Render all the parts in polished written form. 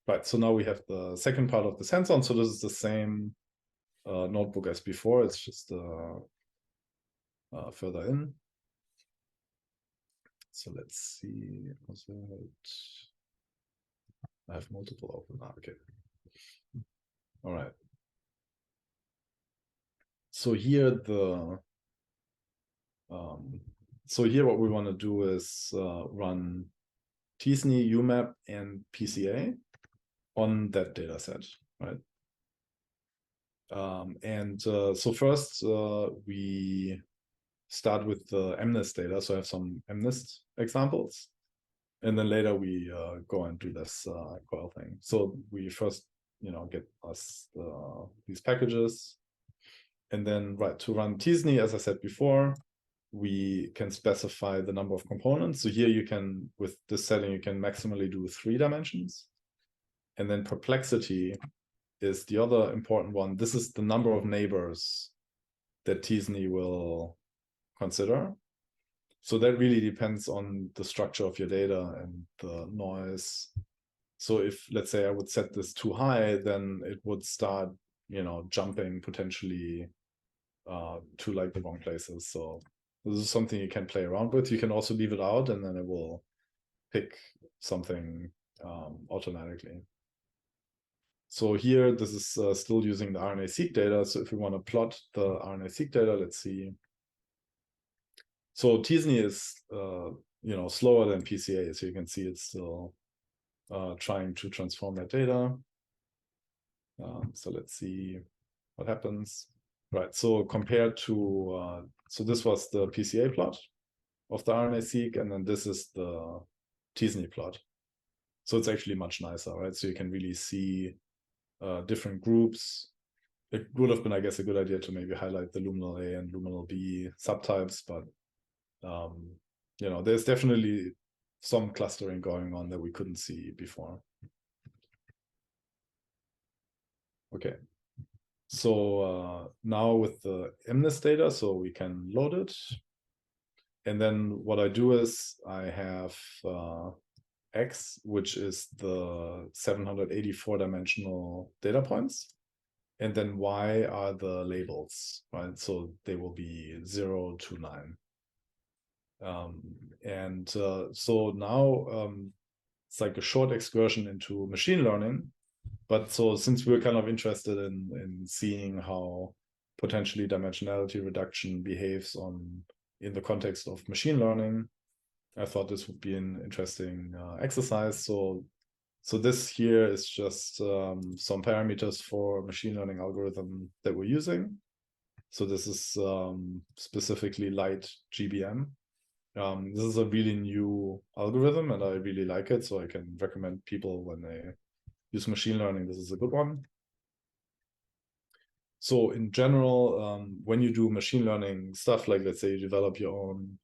Right, so now we have the second part of this hands-on. So this is the same notebook as before. It's just further in. So let's see. I have multiple open. Okay. All right. So here what we want to do is run t-SNE, UMAP, and PCA on that data set, right? So first we start with the MNIST data. So I have some MNIST examples, and then later we go and do this coil thing. So we first, get us these packages, and then to run t-SNE, as I said before, we can specify the number of components. So here you can, with this setting, you can maximally do 3 dimensions. And then perplexity is the other important one. This is the number of neighbors that t-SNE will consider. So that really depends on the structure of your data and the noise. So if, let's say, I would set this too high, then it would start, jumping potentially to like the wrong places. So this is something you can play around with. You can also leave it out, and then it will pick something automatically. So here, this is still using the RNA-seq data. So if we want to plot the RNA-seq data, let's see. So t-SNE is, slower than PCA. So you can see it's still trying to transform that data. So let's see what happens. Right, so compared to, so this was the PCA plot of the RNA-seq, and then this is the t-SNE plot. So it's actually much nicer, right? So you can really see different groups. It would have been, I guess, a good idea to maybe highlight the luminal A and luminal B subtypes, but there's definitely some clustering going on that we couldn't see before. Okay. So now with the MNIST data, so we can load it. And then what I do is I have X, which is the 784-dimensional data points. And then Y are the labels, right? So they will be 0 to 9. So now it's like a short excursion into machine learning. But so since we're kind of interested in seeing how potentially dimensionality reduction behaves in the context of machine learning, I thought this would be an interesting exercise. So this here is just some parameters for machine learning algorithm that we're using. So this is specifically light GBM. This is a really new algorithm, and I really like it. So I can recommend people when they use machine learning, this is a good one. So in general, when you do machine learning stuff, like let's say you develop your own,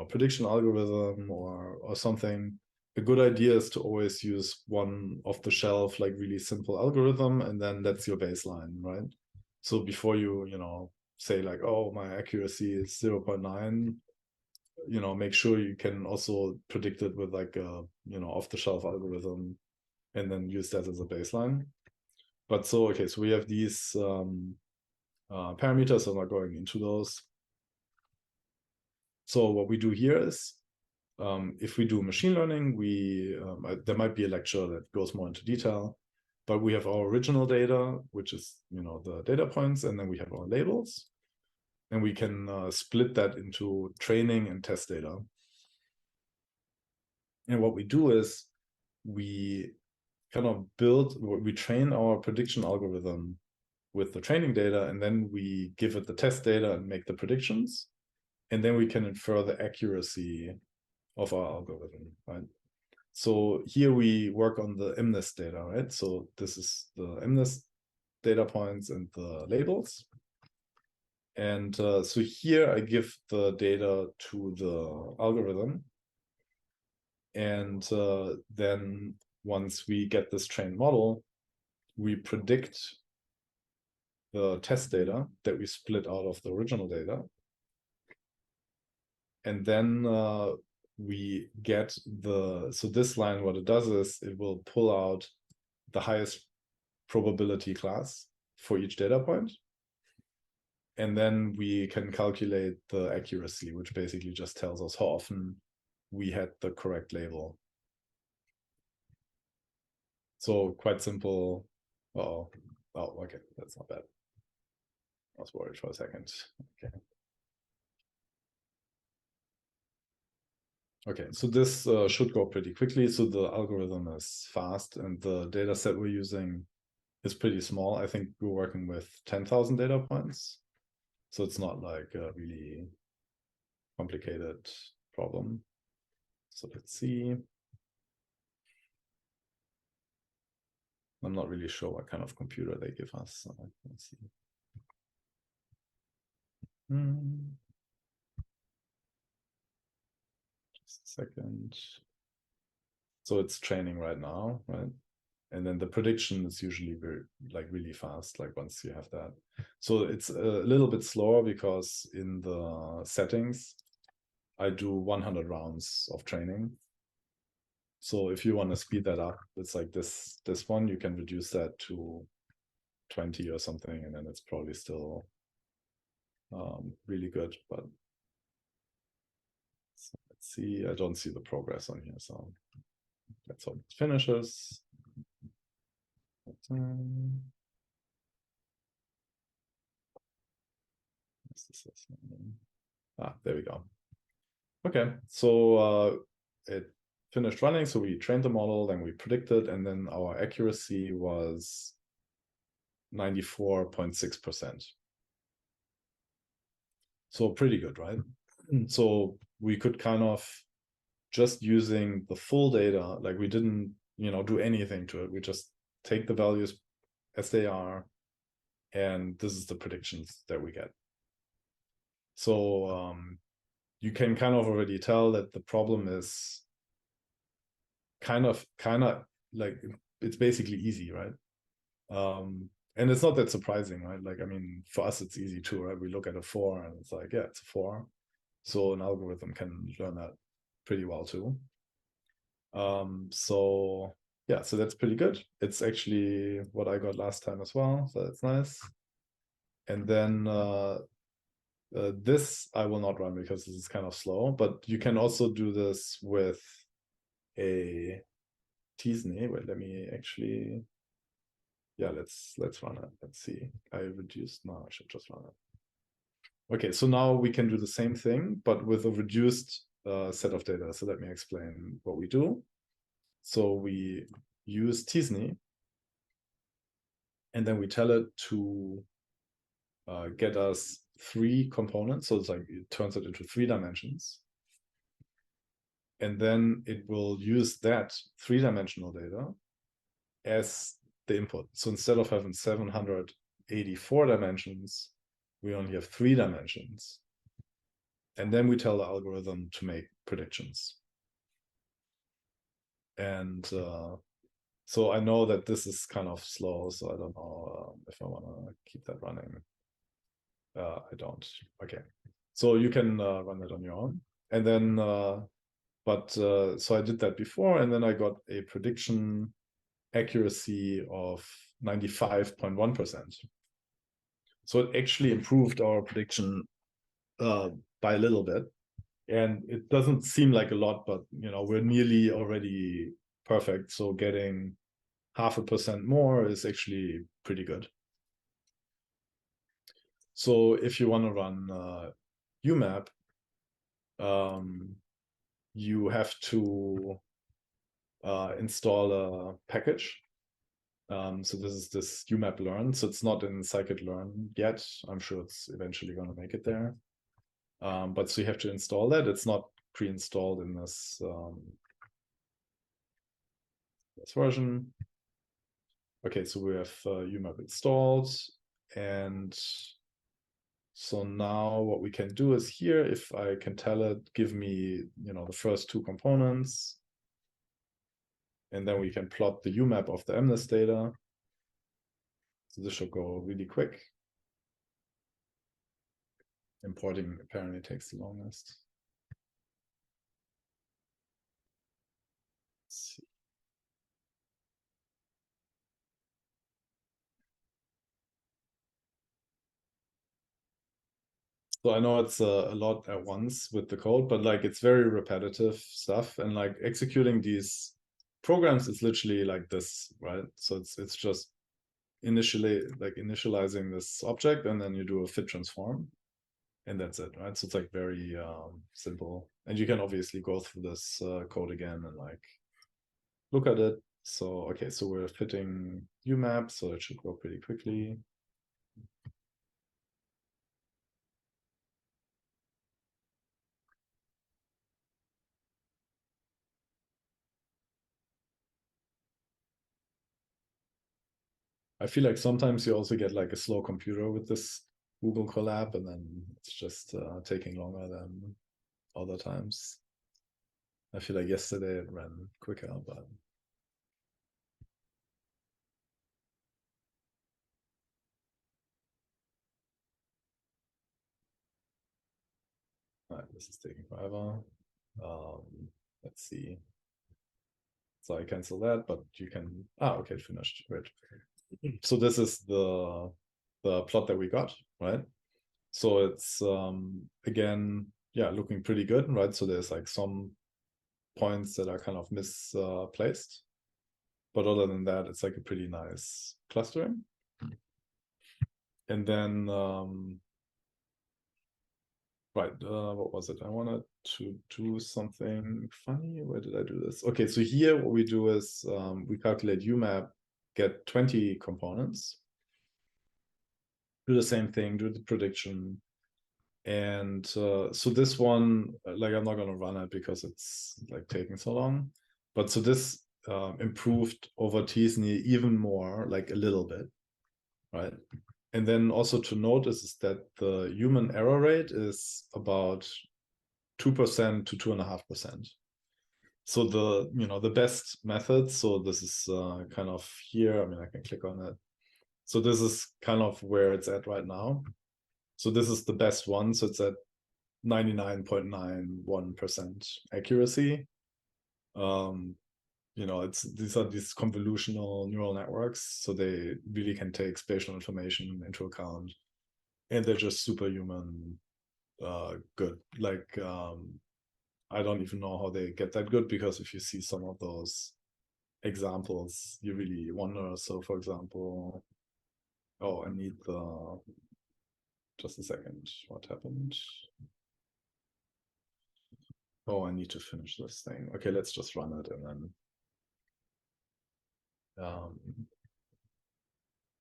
prediction algorithm or something, a good idea is to always use one off-the-shelf, like really simple algorithm, and then that's your baseline, right? So before you, say like, oh, my accuracy is 0.9, make sure you can also predict it with like a, off-the-shelf algorithm, and then use that as a baseline. But so, okay, so we have these parameters. I'm not going into those. So what we do here is, if we do machine learning, there might be a lecture that goes more into detail, but we have our original data, which is, the data points, and then we have our labels, and we can split that into training and test data. And what we do is we kind of we train our prediction algorithm with the training data, and then we give it the test data and make the predictions, and then we can infer the accuracy of our algorithm, right? So here we work on the MNIST data, right? So this is the MNIST data points and the labels. And so here I give the data to the algorithm, and then once we get this trained model, we predict the test data that we split out of the original data. And then we get so this line, what it does is it will pull out the highest probability class for each data point. And then we can calculate the accuracy, which basically just tells us how often we had the correct label. So quite simple. Oh, okay, that's not bad. I was worried for a second. Okay. Okay, so this should go pretty quickly. So the algorithm is fast and the data set we're using is pretty small. I think we're working with 10,000 data points. So it's not like a really complicated problem. So let's see. I'm not really sure what kind of computer they give us. So let's see. Just a second. So it's training right now, right? And then the prediction is usually really fast, like once you have that. So it's a little bit slower because in the settings, I do 100 rounds of training. So if you want to speed that up, it's like this one, you can reduce that to 20 or something, and then it's probably still really good. But so let's see, I don't see the progress on here, so let's hope it finishes. There we go. Okay, so it finished running. So we trained the model, then we predicted, and then our accuracy was 94.6%. So pretty good, right? So we could kind of just using the full data, like we didn't, do anything to it. We just take the values as they are, and this is the predictions that we get. So you can kind of already tell that the problem is kind of like it's basically easy, right? And it's not that surprising, right? Like, I mean, for us, it's easy too, right? We look at a 4 and it's like, yeah, it's a 4. So an algorithm can learn that pretty well too. So yeah, so that's pretty good. It's actually what I got last time as well. So that's nice. And then this I will not run because this is kind of slow, but you can also do this with a t-SNE. Wait, let me actually, yeah, let's run it. Let's see. I should just run it. Okay, so now we can do the same thing, but with a reduced set of data. So let me explain what we do. So we use t-SNE, and then we tell it to get us 3 components. So it's like it turns it into 3 dimensions. And then it will use that 3-dimensional data as the input. So instead of having 784 dimensions, we only have 3 dimensions. And then we tell the algorithm to make predictions. And so I know that this is kind of slow, so I don't know if I want to keep that running. I don't. Okay. So you can run it on your own. And then, so I did that before, and then I got a prediction accuracy of 95.1%. So it actually improved our prediction by a little bit. And it doesn't seem like a lot, but we're nearly already perfect. So getting 0.5% more is actually pretty good. So if you want to run UMAP, you have to install a package. So this is this UMAP learn. So it's not in scikit-learn yet. I'm sure it's eventually going to make it there. But so you have to install that. It's not pre-installed in this version. Okay, so we have UMAP installed, and so now what we can do is here, if I can tell it, give me, the first 2 components, and then we can plot the UMAP of the MNIST data. So this should go really quick. Importing apparently takes the longest. So I know it's a lot at once with the code, but like it's very repetitive stuff, and like executing these programs is literally like this, right? So it's just initializing this object, and then you do a fit transform, and that's it, right? So it's like very simple, and you can obviously go through this code again and like look at it. So okay, so we're fitting UMAP, so it should go pretty quickly. I feel like sometimes you also get like a slow computer with this Google Colab, and then it's just taking longer than other times. I feel like yesterday it ran quicker, but this is taking forever. Let's see. So I cancel that, but you can. Okay, finished. Great. So this is the plot that we got, right? So it's again, yeah, looking pretty good, right? So there's like some points that are kind of misplaced, but other than that, it's like a pretty nice clustering. And then right, what was it? I wanted to do something funny. Where did I do this? Okay, so here what we do is we calculate UMAP, get 20 components, do the same thing, do the prediction. And so this one, like I'm not gonna run it because it's like taking so long. But so this improved over t-SNE even more, like a little bit, right? And then also to notice is that the human error rate is about 2% to 2.5%. So the best method, so this is kind of here, I mean, I can click on it. So this is kind of where it's at right now. So this is the best one. So it's at 99.91% accuracy. These are these convolutional neural networks, so they really can take spatial information into account, and they're just superhuman good. Like I don't even know how they get that good, because if you see some of those examples, you really wonder. So for example, I need the, just a second, what happened? I need to finish this thing. Okay, let's just run it, and then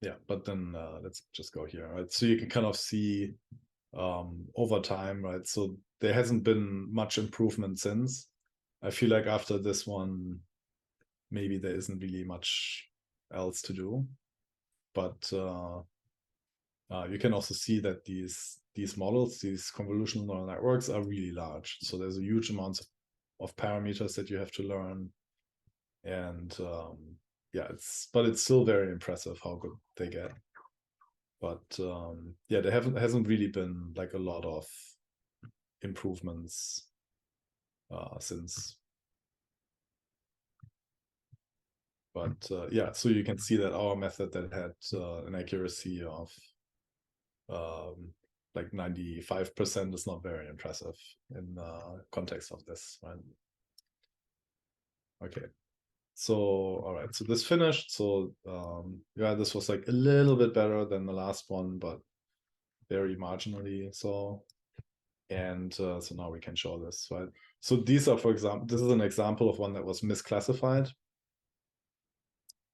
yeah, but then let's just go here, right? So you can kind of see over time, right? So there hasn't been much improvement since. I feel like after this one, maybe there isn't really much else to do. But you can also see that these models, these convolutional neural networks, are really large. So there's a huge amount of parameters that you have to learn, and yeah, it's still very impressive how good they get. But yeah, there hasn't really been like a lot of improvements since. But yeah, so you can see that our method that had an accuracy of like 95% is not very impressive in context of this, right? Okay. So, all right, so this finished. So yeah, this was like a little bit better than the last one, but very marginally so. And so now we can show this, right? So these are, for example, this is an example of one that was misclassified.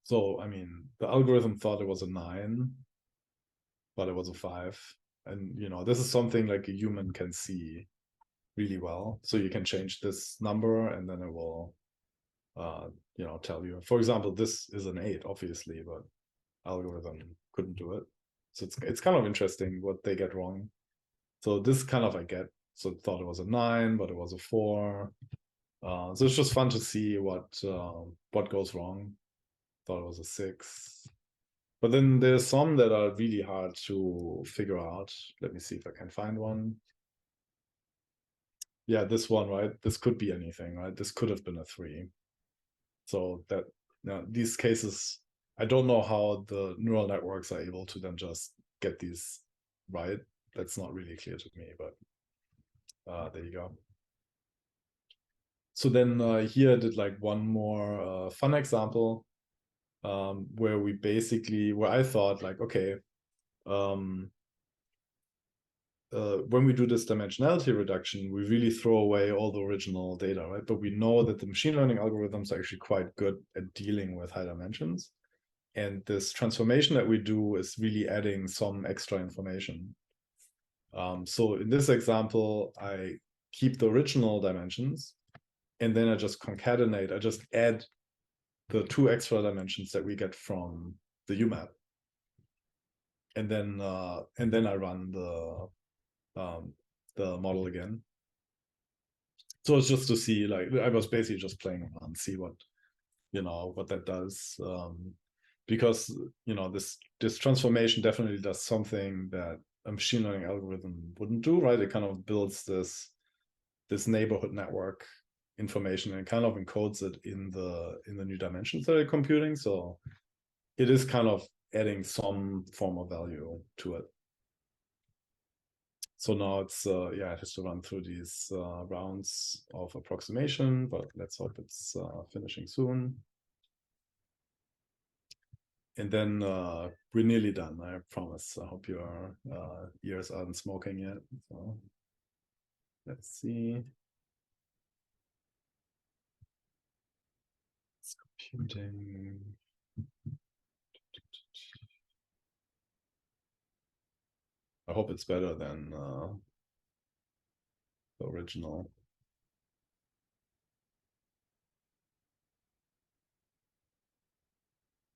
So, I mean, the algorithm thought it was a 9, but it was a 5. And, this is something like a human can see really well. So you can change this number, and then it will, tell you. For example, this is an 8, obviously, but algorithm couldn't do it. So it's kind of interesting what they get wrong. So this kind of I get. So it thought it was a 9, but it was a 4. So it's just fun to see what goes wrong. Thought it was a 6. But then there's some that are really hard to figure out. Let me see if I can find one. Yeah, this one, right? This could be anything, right? This could have been a 3. So that, these cases, I don't know how the neural networks are able to then just get these right. that's not really clear to me, but there you go. So then here I did like one more fun example where I thought like, okay, when we do this dimensionality reduction, we really throw away all the original data, right? But we know that the machine learning algorithms are actually quite good at dealing with high dimensions. And this transformation that we do is really adding some extra information. So in this example, I keep the original dimensions, and then I just concatenate, I just add the 2 extra dimensions that we get from the UMAP. And then I run the model again. So it's just to see, like, I was basically just playing around, see what that does. Because this transformation definitely does something that a machine learning algorithm wouldn't do, right? It kind of builds this neighborhood network information and kind of encodes it in the new dimensions that it's computing. So it is kind of adding some form of value to it. So now it's it has to run through these rounds of approximation, but let's hope it's finishing soon. And then we're nearly done, I promise. I hope your ears aren't smoking yet. So let's see. It's computing. I hope it's better than the original.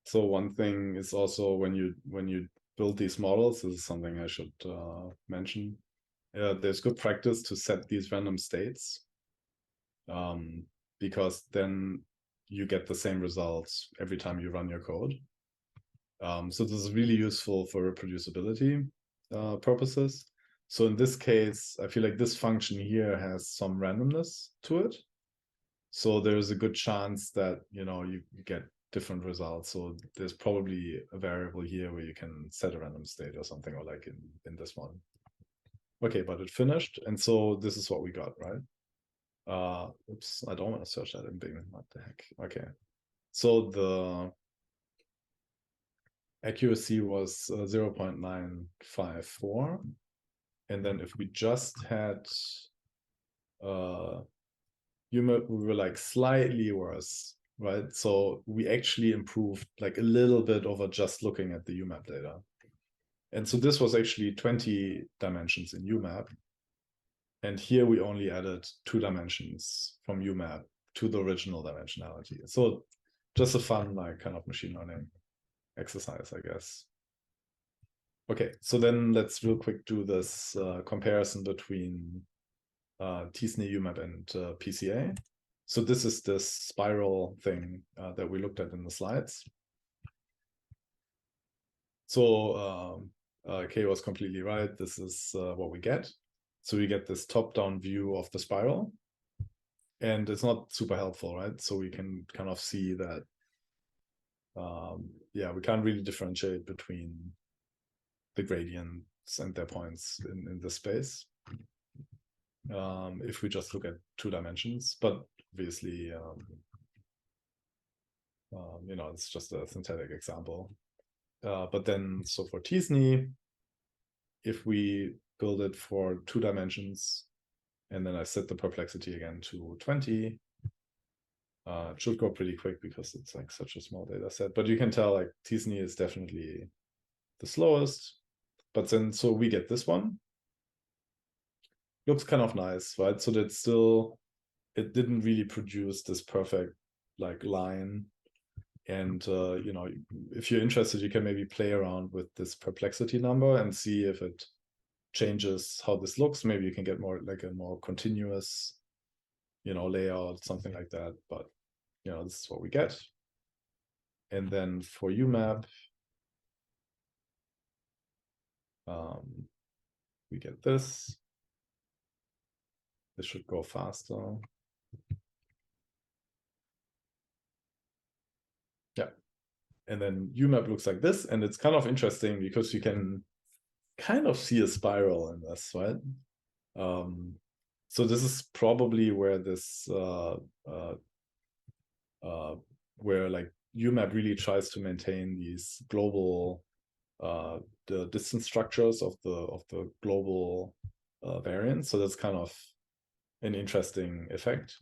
So one thing is also when you build these models, this is something I should mention. There's good practice to set these random states, because then you get the same results every time you run your code. So this is really useful for reproducibility purposes. So in this case, I feel like this function here has some randomness to it. So there's a good chance that you get different results. So there's probably a variable here where you can set a random state or something, or like in this one. Okay, but it finished, and so this is what we got, right? Oops, I don't want to search that in Bing. What the heck? Okay, so the accuracy was 0.954, and then if we just had we were like slightly worse, right? So we actually improved like a little bit over just looking at the UMAP data. And so this was actually 20 dimensions in UMAP. And here we only added 2 dimensions from UMAP to the original dimensionality. So just a fun, like, kind of machine learning exercise, I guess. Okay, so then let's real quick do this comparison between t-SNE, UMAP, and PCA. So this is this spiral thing that we looked at in the slides. So Kay was completely right. This is what we get. So we get this top-down view of the spiral. And it's not super helpful, right? So we can kind of see that, we can't really differentiate between the gradients and their points in this space. If we just look at 2 dimensions, but obviously, it's just a synthetic example. But then, so for t-SNE, if we build it for 2 dimensions, and then I set the perplexity again to 20, it should go pretty quick because it's like such a small data set. But you can tell like t-SNE is definitely the slowest. But then, so we get this one. Looks kind of nice, right? So that still, it didn't really produce this perfect like line. And if you're interested, you can maybe play around with this perplexity number and see if it changes how this looks. Maybe you can get more like a more continuous layout, something like that. But this is what we get. And then for UMAP, we get this. This should go faster. Yeah. And then UMAP looks like this, and it's kind of interesting because you can kind of see a spiral in this, right? So this is probably where this where like UMAP really tries to maintain these global the distance structures of the global variants. So that's kind of an interesting effect.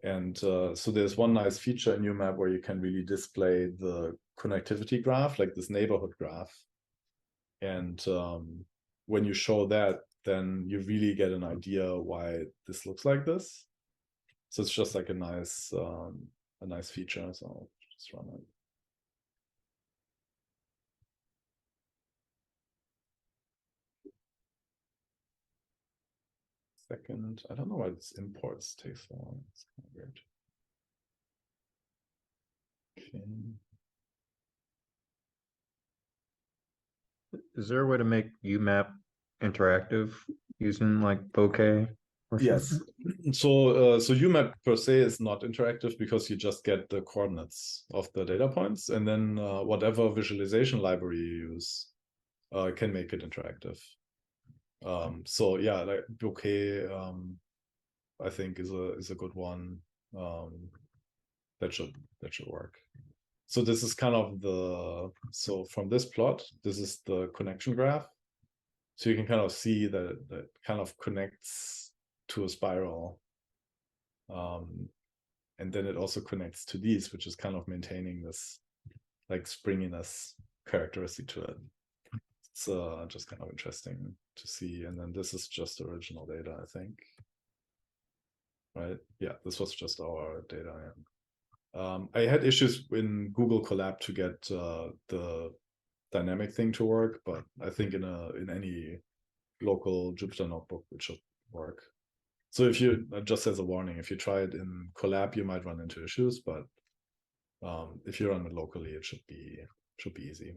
And so there's one nice feature in UMAP where you can really display the connectivity graph, like this neighborhood graph. And when you show that, then you really get an idea why this looks like this. So it's just like a nice feature. So I'll just run it. Second, I don't know why this imports takes so long. It's kind of weird. Okay. Is there a way to make UMAP interactive using like bokeh or Yes. something? So UMAP per se is not interactive because you just get the coordinates of the data points, and then whatever visualization library you use can make it interactive. So yeah, like bokeh, I think is a good one. That should work. So this is kind of so from this plot, this is the connection graph. So you can kind of see that that kind of connects to a spiral. And then it also connects to these, which is kind of maintaining this like springiness characteristic to it. It's just kind of interesting to see. And then this is just original data, I think. Right? Yeah, this was just our data. I had issues in Google Colab to get the dynamic thing to work, but I think in any local Jupyter notebook it should work. So if you, just as a warning, if you try it in Colab, you might run into issues, but if you run it locally, it should be easy.